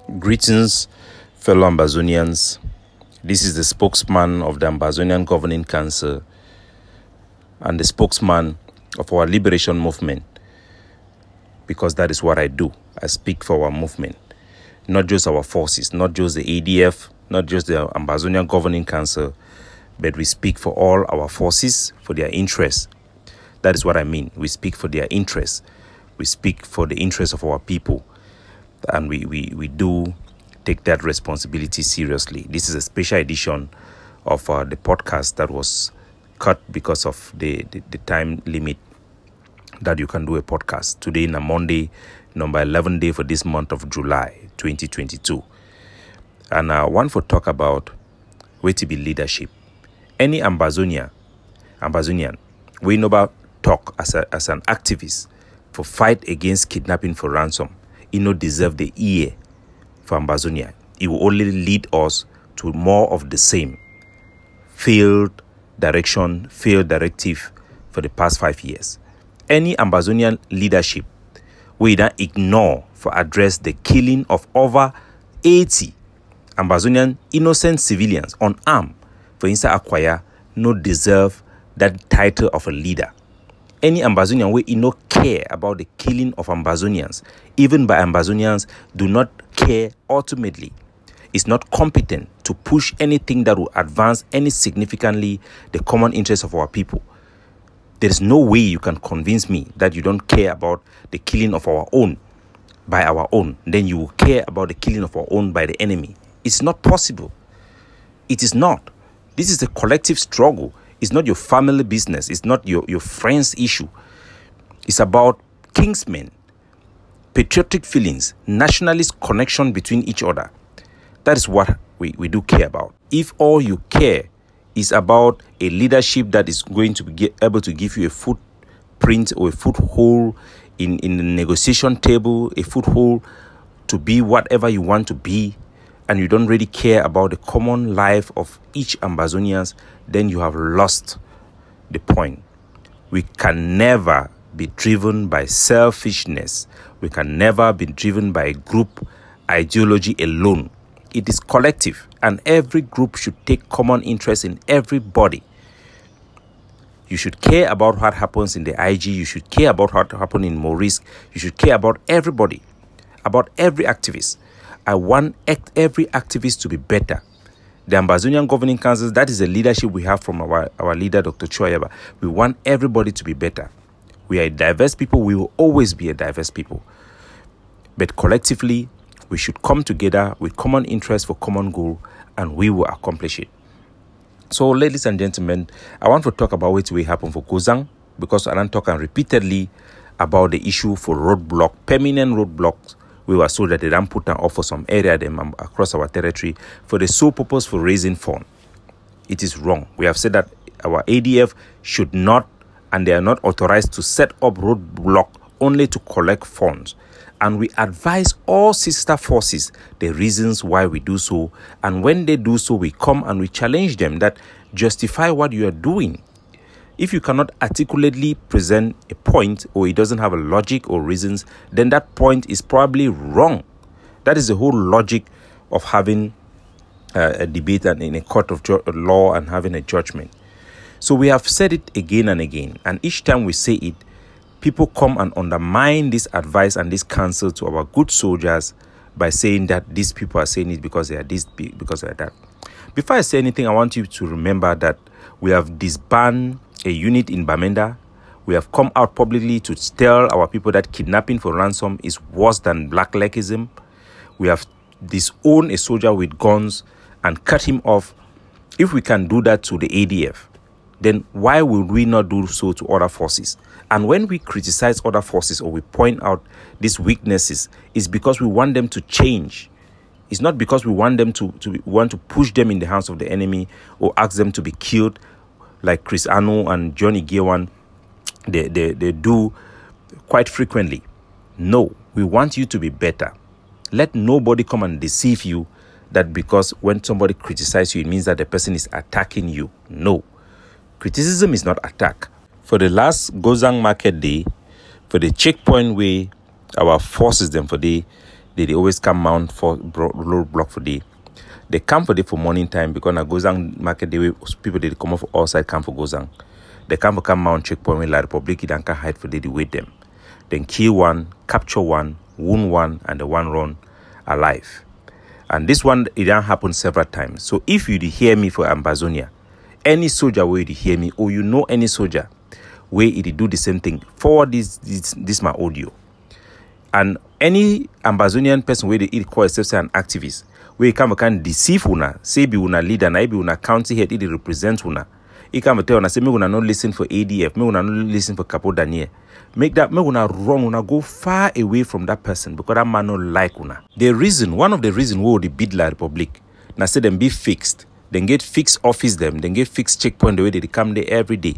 Greetings, fellow Ambazonians. This is the spokesman of the Ambazonian Governing Council and the spokesman of our liberation movement, because that is what I do. I speak for our movement, not just our forces, not just the ADF, not just the Ambazonian Governing Council, but we speak for all our forces, for their interests. That is what I mean. We speak for their interests. We speak for the interests of our people. And we do take that responsibility seriously. This is a special edition of the podcast that was cut because of the time limit that you can do a podcast. Today, in a Monday, number 11 day for this month of July 2022. And I want to talk about where to be leadership. Any Ambazonian, we know about talk as an activist for fight against kidnapping for ransom. He no deserve the ear for Ambazonia. It will only lead us to more of the same. Failed direction, failed directive for the past 5 years. Any Ambazonian leadership we don't ignore for address the killing of over 80 Ambazonian innocent civilians unarmed for instance acquire no deserve that title of a leader. Any Ambazonian way no care about the killing of Ambazonians, even by Ambazonians, do not care ultimately. Is not competent to push anything that will advance any significantly the common interest of our people. There is no way you can convince me that you don't care about the killing of our own by our own. Then you will care about the killing of our own by the enemy. It's not possible. It is not. This is a collective struggle. It's not your family business. It's not your friend's issue. It's about kinsmen, patriotic feelings, nationalist connection between each other. That is what we do care about. If all you care is about a leadership that is going to be able to give you a footprint or a foothold in the negotiation table, a foothold to be whatever you want to be, and you don't really care about the common life of each Ambazonians, then you have lost the point. We can never be driven by selfishness. We can never be driven by group ideology alone. It is collective, and every group should take common interest in everybody. You should care about what happens in the IG. You should care about what happens in Maurice. You should care about everybody, about every activist. I want every activist to be better. The Ambazonian Governing Council, that is the leadership we have from our leader, Dr. Chuayaba. We want everybody to be better. We are a diverse people. We will always be a diverse people. But collectively, we should come together with common interest for common goal, and we will accomplish it. So, ladies and gentlemen, I want to talk about what will happen for Kozang, because I'm talking repeatedly about the issue for roadblock, permanent roadblocks. We were told that they don't put an offer some area them across our territory for the sole purpose for raising funds. It is wrong. We have said that our ADF should not, and they are not authorized to set up roadblock only to collect funds. And we advise all sister forces the reasons why we do so. And when they do so, we come and we challenge them that justify what you are doing. If you cannot articulately present a point, or it doesn't have a logic or reasons, then that point is probably wrong. That is the whole logic of having a debate and in a court of law and having a judgment. So we have said it again and again. And each time we say it, people come and undermine this advice and this counsel to our good soldiers by saying that these people are saying it because they are this, because they are that. Before I say anything, I want you to remember that we have disbanded a unit in Bamenda. We have come out publicly to tell our people that kidnapping for ransom is worse than blacklegism. We have disowned a soldier with guns and cut him off. If we can do that to the ADF, then why would we not do so to other forces? And when we criticize other forces or we point out these weaknesses, it's because we want them to change. It's not because we want them to want to push them in the hands of the enemy or ask them to be killed like Chris Anu and Johnny Gewan they do quite frequently. No, we want you to be better. Let nobody come and deceive you that because when somebody criticizes you, it means that the person is attacking you. No. Criticism is not attack. For the last Gozang market day, for the checkpoint way, our forces them for the They always come mount for roadblock for day. They come for day for morning time because na Gozang market the way people they come off all side come for Gozang. They come mount checkpoint when La Republic they can hide for day they wait them. Then kill one, capture one, wound one, and the one run alive. And this one it done happen several times. So if you hear me for Ambazonia, any soldier where you hear me, or you know any soldier where it do the same thing, forward this my audio. And any Ambazonian person where they call itself an activist, where you can deceive una, say be una leader, na be una county head, it represent una. You can tell una say me una not listen for ADF, me una not listen for Capo Daniel. Make that me una wrong, una go far away from that person because that man not like una. One of the reason why they beat La Republic, na say them be fixed, then get fixed office them, then get fixed checkpoint the way they come there every day.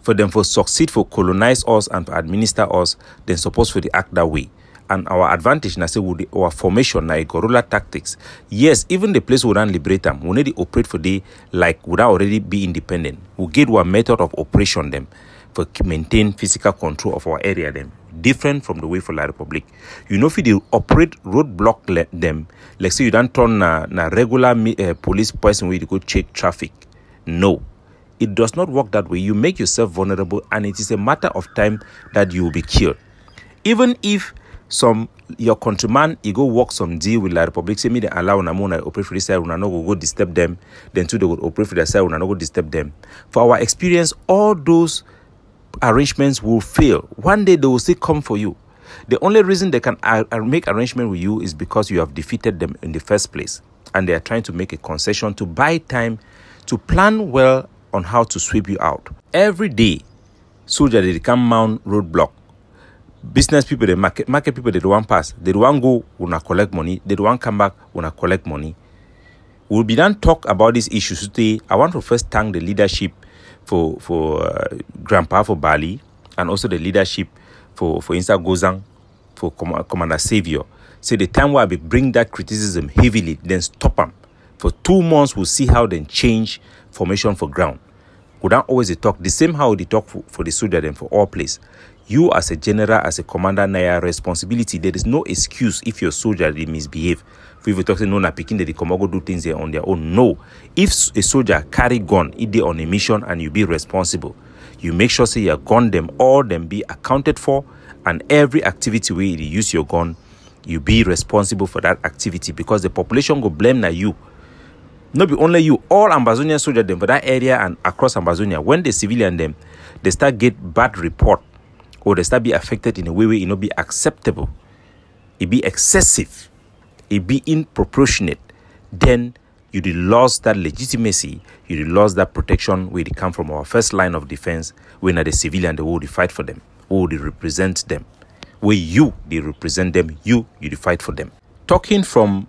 For them for succeed, for colonize us and for administer us, then supposed for the act that way. And our advantage, na say, with our formation, na guerrilla tactics. Yes, even the place we don't liberate them, we need to operate for they like without already be independent. We get our method of operation them for maintain physical control of our area them. Different from the way for La Republic. You know, if you operate roadblock them, like say you don't turn na regular police person where you go check traffic. No. It does not work that way. You make yourself vulnerable and it is a matter of time that you will be killed. Even if your countryman you go work some deal with La Republic, say me they allow una operate for this side, una no go disturb them, then too they will operate for the side, una no go disturb them. For our experience, all those arrangements will fail. One day they will still come for you. The only reason they can make arrangement with you is because you have defeated them in the first place, and they are trying to make a concession to buy time to plan well on how to sweep you out. Every day, soldiers they come mount roadblock. Business people, the market people, they don't want pass. They don't want go, wanna collect money. They don't want come back, wanna collect money. We'll be done talk about these issues today. I want to first thank the leadership for Grandpa for Bali, and also the leadership for Insa Gozang, for Commander Savior. Say the time where I bring that criticism heavily, then stop them. For 2 months, we'll see how they change formation for ground. We don't always talk the same how they talk for the soldier and for all place. You as a general, as a commander, na your responsibility. There is no excuse if your soldier they misbehave. If you talk say no na picking they come go do things there on their own. No. If a soldier carry gun, if they on a mission and you be responsible, you make sure say you gun them, all them be accounted for, and every activity where you use your gun, you be responsible for that activity because the population go blame na you. Not be only you, all Ambazonian soldiers them for that area and across Ambazonia, when the civilian them, they start get bad report or they start be affected in a way where it not be acceptable, it be excessive, it be disproportionate, then you lost that legitimacy, you lost that protection where they come from our first line of defense, when are the civilian they will fight for them, or they represent them, where they represent them, you fight for them. Talking from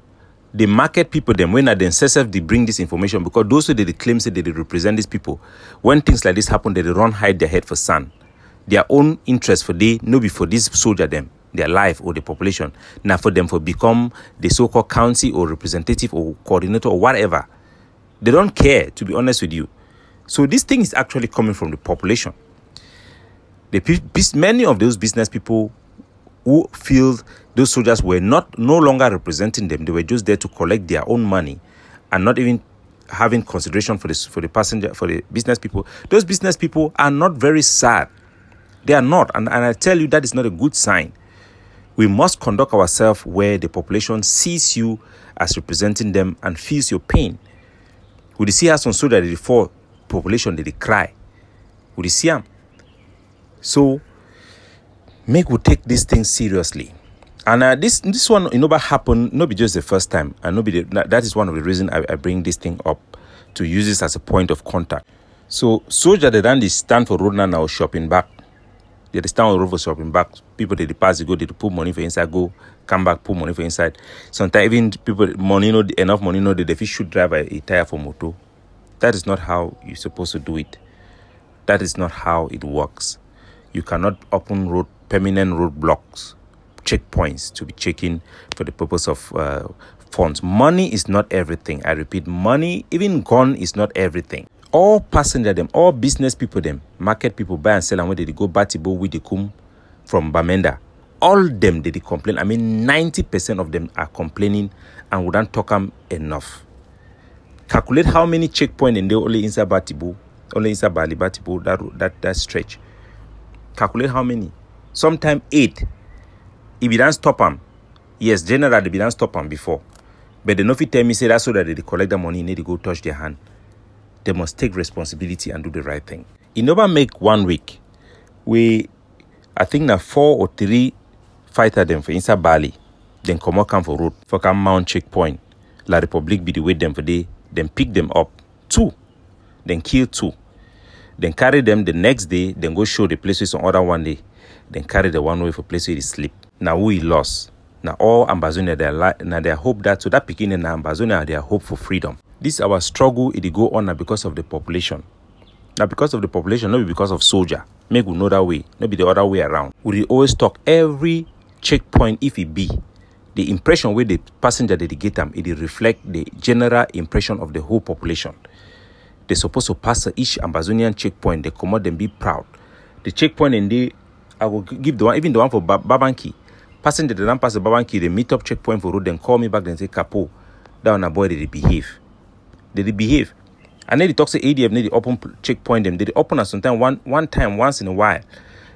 the market people them when they themselves they bring this information because those who they claim say they represent these people, when things like this happen, they run hide their head for sun. Their own interest for they no be for this soldier them, their life or the population. Now for them for become the so-called county or representative or coordinator or whatever. They don't care, to be honest with you. So this thing is actually coming from the population. Many of those business people who feel those soldiers were no longer representing them, they were just there to collect their own money and not even having consideration for the business people. Those business people are not very sad. They are not, and I tell you that is not a good sign. We must conduct ourselves where the population sees you as representing them and feels your pain. We see us on soldiers before population they cry. We see them. So make we take these things seriously. And this one, happened, not be just the first time. And that is one of the reasons I bring this thing up, to use this as a point of contact. So soldiers they stand for road now shopping back. They stand on the road for shopping back. People they pass, they go, they put money for inside, go, come back, put money for inside. Sometimes even people enough money they should drive a tire for motor. That is not how you're supposed to do it. That is not how it works. You cannot open permanent roadblocks, checkpoints to be checking for the purpose of funds. Money is not everything. I repeat, money, even gun is not everything. All passenger them, all business people them, market people buy and sell, and when they go Batibo with the come from Bamenda, all them they complain. I mean, 90% of them are complaining and wouldn't talk them enough. Calculate how many checkpoints in the only inside Batibu, only inside Bali Batibu, that stretch. Calculate how many. Sometimes 8. If you don't stop them, yes, generally they don't stop them before. But they know if you tell me say that's so that they collect the money, need to go touch their hand. They must take responsibility and do the right thing. It never make 1 week. I think now 4 or 3 fighter them for inside Bali, then come for road for come mount checkpoint. La Republic be the way them for day, then pick them up 2, then kill 2, then carry them the next day, then go show the places on other one day, then carry the one way for place where they sleep. Now we lost. Now all Ambazonia they hope that so that beginning in Ambazonia they hope for freedom. This our struggle it go on now because of the population. Now because of the population, not because of soldier. Make we know that way, not be the other way around. We always talk every checkpoint if it be the impression where the passenger they get them, it reflect the general impression of the whole population. They're supposed to pass each Ambazonian checkpoint. They come out and be proud. The checkpoint and I will give the one, even the one for Babanki. Passenger they don't pass the Babanki, they meet up checkpoint for road, then call me back and say, Capo, that one a boy they behave. They behave. And then they talk to ADF, they open checkpoint them. They open us sometimes one time, once in a while.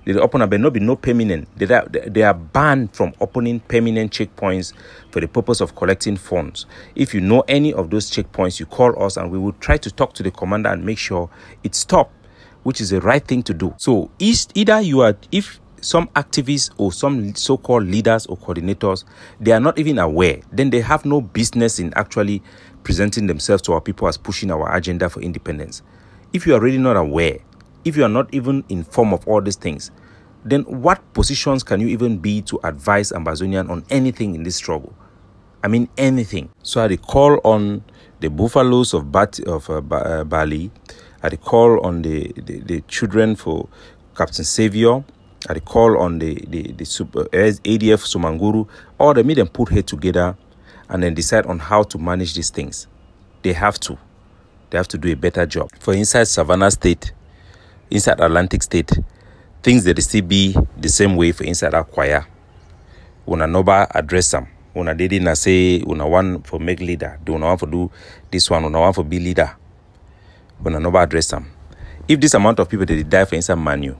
They open up, but not be no permanent. They are banned from opening permanent checkpoints for the purpose of collecting funds. If you know any of those checkpoints, you call us and we will try to talk to the commander and make sure it stops, which is the right thing to do. So either you are, if some activists or some so-called leaders or coordinators, they are not even aware, then they have no business in actually presenting themselves to our people as pushing our agenda for independence. If you are really not aware, if you are not even informed of all these things, then what positions can you even be to advise Ambazonian on anything in this struggle? I mean, anything. So I call on the buffaloes of Bali. I call on the children for Captain Savior. I call on the ADF Sumanguru. Or they made them put head together and then decide on how to manage these things. They have to do a better job. For inside Savannah State, inside Atlantic State, things that still be the same way for inside Akwaya. Una noba address them. Una didn't say una one for make leader. Do una one for do this one. Una one for be leader. Una noba address them. If this amount of people that die for inside Manu,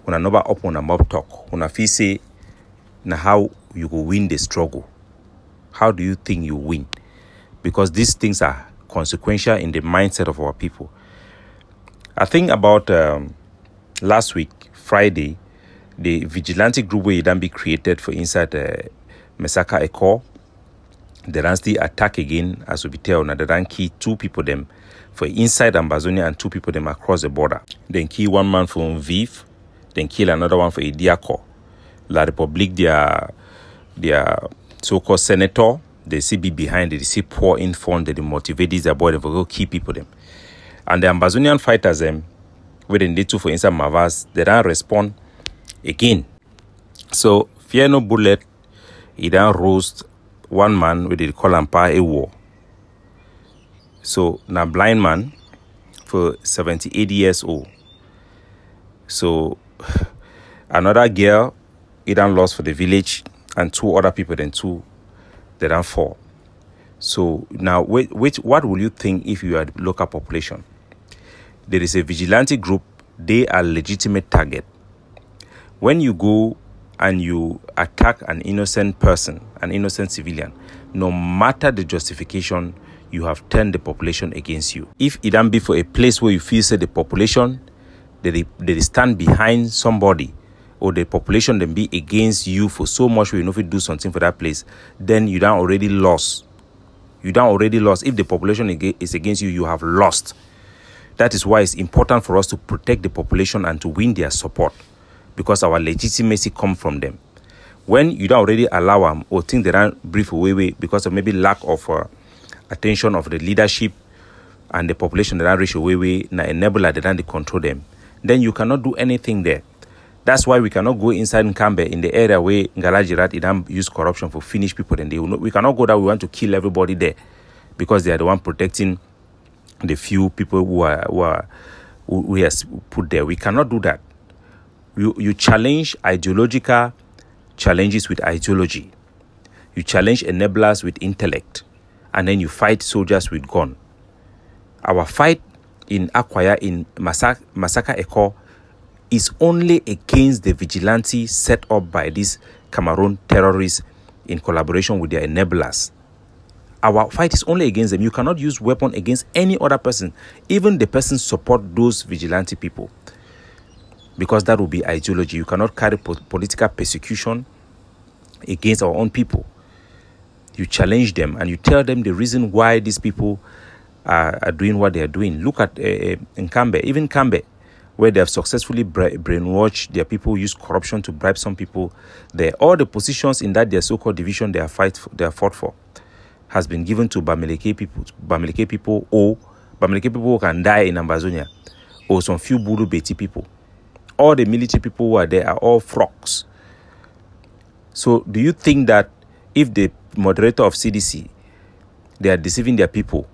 una noba up on a mob talk. Una feel say na how you go win the struggle. How do you think you win? Because these things are consequential in the mindset of our people. I think about last week, Friday, the vigilante group where it then be created for inside Mesaka Eko, they then still attack again, as we be tell, now they then key 2 people them for inside Ambazonia and 2 people them across the border. Then kill 1 man from Viv, then kill another one for Idiako. La Republique, their so-called senator, they see be behind, they see pour in fund, they motivate these boy, they go keep people them. And the Ambazonian fighters them, where they need to for inside Mavas, they don't respond again. So fear no bullet, he don't roast 1 man where they call Ampa a war. So now blind man for 78 years old. So another girl, he done lost for the village, and 2 other people, then 2, they done fall. So now, what will you think if you are local population? There is a vigilante group, they are legitimate target. When you go and you attack an innocent person, an innocent civilian, no matter the justification, you have turned the population against you. If it don't be for a place where you feel say the population, they stand behind somebody, or the population then be against you for so much where you know if you do something for that place, then you done already lost. You done already lost. If the population is against you, you have lost. That is why it's important for us to protect the population and to win their support, because our legitimacy comes from them. When you don't already allow them or think they don't brief away because of maybe lack of attention of the leadership and the population that don't reach away, na enable they don't control them, then you cannot do anything there. That's why we cannot go inside Nkambe in the area where Ngalajirat don't use corruption for Finnish people. Then we cannot go there. We want to kill everybody there because they are the one protecting the few people who are put there. We cannot do that. You challenge ideological challenges with ideology. You challenge enablers with intellect. And then you fight soldiers with gun. Our fight in Akwaya, in Massacre Eko, is only against the vigilante set up by these Cameroon terrorists in collaboration with their enablers. Our fight is only against them. You cannot use weapon against any other person, even the person support those vigilante people, because that will be ideology. You cannot carry political persecution against our own people. You challenge them and you tell them the reason why these people are doing what they are doing. Look at in Kambe, even Kambe, where they have successfully brainwashed their people, use corruption to bribe some people. All the positions in that their so-called division they are fought for has been given to Bamileke people. Bamileke people who can die in Ambazonia, or some few Bulu Beti people. All the military people who are there are all frogs. So do you think that if the moderator of CDC, they are deceiving their people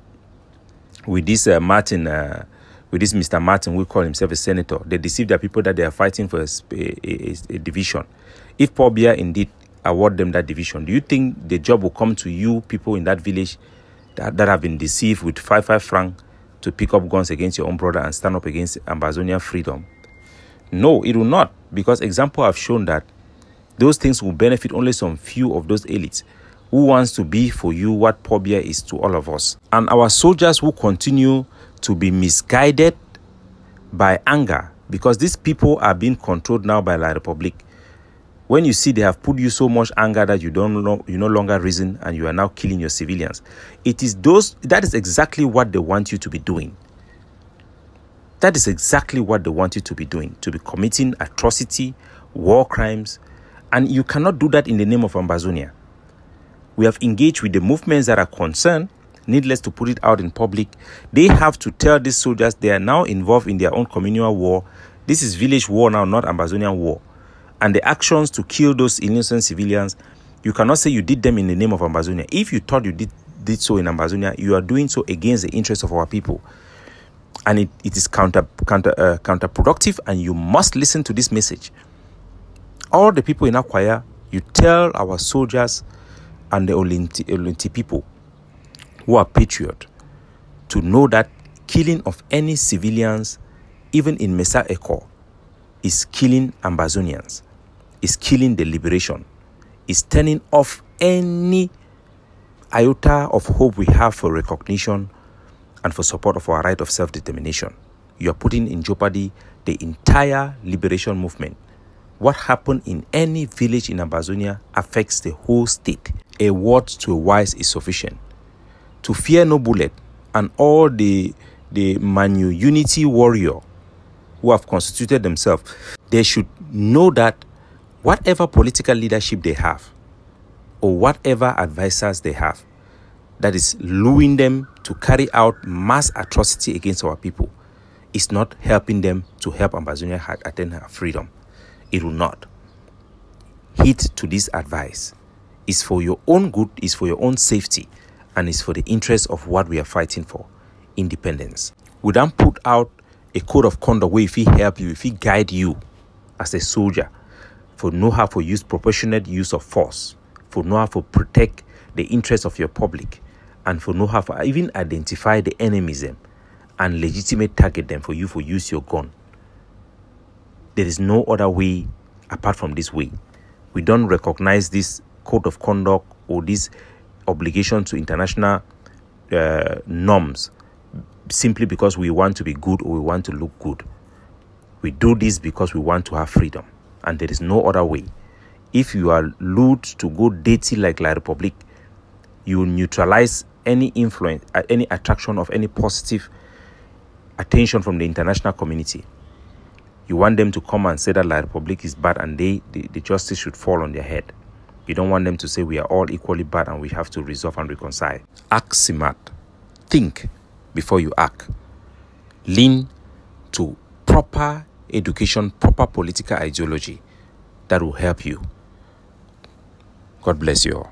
with this with this Mr. Martin, we call himself a senator, they deceive their people that they are fighting for a division. If Pobia indeed award them that division, do you think the job will come to you people in that village that have been deceived with 5 francs to pick up guns against your own brother and stand up against Ambazonia freedom? No, it will not, because example have shown that those things will benefit only some few of those elites who wants to be for you what Pobia is to all of us. And our soldiers will continue to be misguided by anger, because these people are being controlled now by La Republic. When you see they have put you so much anger that you no longer reason and you are now killing your civilians, that is exactly what they want you to be doing. That is exactly what they want you to be doing, to be committing atrocity, war crimes, and you cannot do that in the name of Ambazonia. We have engaged with the movements that are concerned. Needless to put it out in public, they have to tell these soldiers they are now involved in their own communal war. This is village war now, not Ambazonian war. And the actions to kill those innocent civilians, you cannot say you did them in the name of Ambazonia. If you thought you did so in Ambazonia, you are doing so against the interests of our people. And it is counterproductive, and you must listen to this message. All the people in Akwaya, you tell our soldiers and the Olinti people who are patriots to know that killing of any civilians, even in Mesa Eko, is killing Ambazonians, is killing the liberation, is turning off any iota of hope we have for recognition and for support of our right of self-determination. You are putting in jeopardy the entire liberation movement. What happened in any village in Ambazonia affects the whole state. A word to a wise is sufficient. To fear no bullet, and all the Manu unity warrior who have constituted themselves, they should know that whatever political leadership they have, or whatever advisors they have, that is luring them to carry out mass atrocity against our people, is not helping them to help Ambazonia attain her freedom. It will not. Heed to this advice. It's for your own good, it's for your own safety, and it's for the interest of what we are fighting for, independence. We don't put out a code of conduct where if he help you, if he guide you as a soldier, for know how to use proportionate use of force, for know how to protect the interests of your public, and for know how to even identify the enemies them and legitimate target them for you for use your gun. There is no other way apart from this way. We don't recognize this code of conduct or this obligation to international norms simply because we want to be good or we want to look good. We do this because we want to have freedom, and there is no other way. If you are lured to go dirty like La Republic, you will neutralize any influence, any attraction of any positive attention from the international community. You want them to come and say that La Republic is bad and the justice should fall on their head. You don't want them to say we are all equally bad and we have to resolve and reconcile. Act smart. Think before you act. Lean to proper education, proper political ideology that will help you. God bless you all.